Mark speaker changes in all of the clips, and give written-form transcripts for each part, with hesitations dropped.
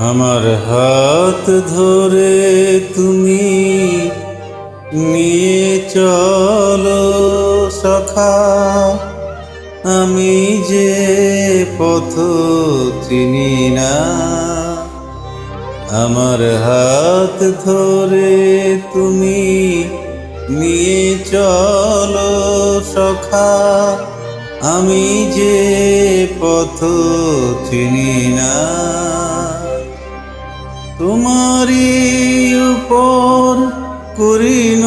Speaker 1: আমার হাত ধরে তুমি নিয়ে চলো সখা, আমি যে পথ চিনি না। আমার হাত ধরে তুমি নিয়ে চলো সখা, আমি যে পথ চিনি না। তোমারি উপর করিন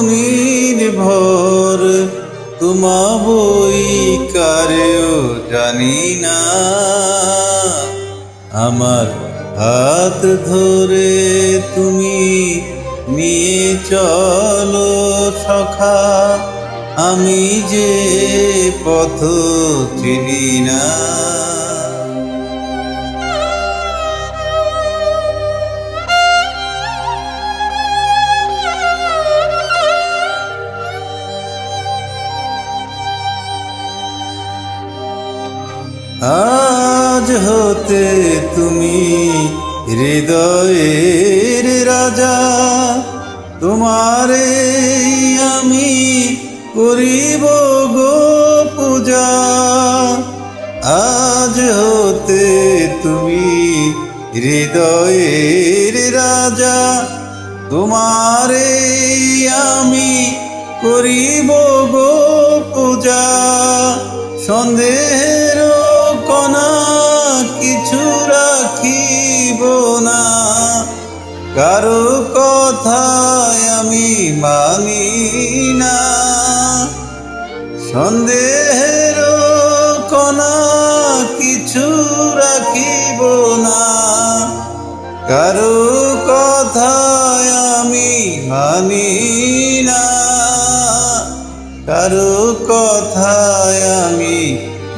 Speaker 1: নির্ভর, তোমা বই কারেও জানি না। আমার হাত ধরে তুমি নিয়ে চলো সখা, আমি যে পথ চিনি না। আজ হতে তুমি হৃদয়ের রাজা, তোমারে আমি করিব গো পূজা। আজ হতে তুমি হৃদয়ের রাজা, তোমারে আমি করিব গো পূজা। সন্দেহের কণা কিছু রাখিব না, কারো কথায় আমি মানি না। সন্দেহের কণা কিছু রাখিব না, কারো কথায় আমি মানি না। কারো কথায় আমি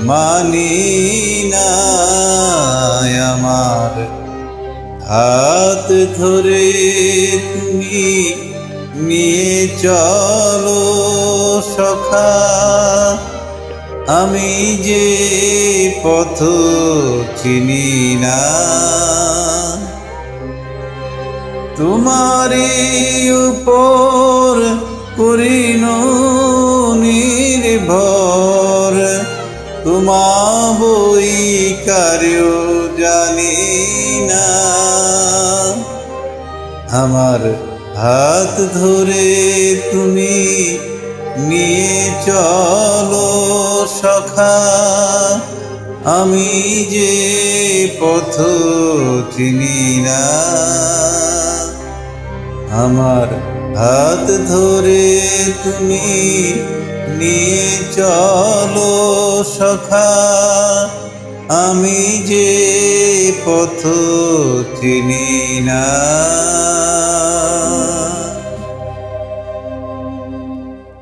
Speaker 1: মানি না। আমার হাত ধরে তুমি নিয়ে চলো সখা, আমি যে পথ চিনি না। তোমারি উপর করিন নির্ভর, তোমা বই কারেও জানি না। আমার হাত ধরে তুমি নিয়ে চলো সখা, আমি যে পথ চিনি না। আমার হাত ধরে তুমি নিয়ে চলো সখা, আমি যে পথ চিনি না।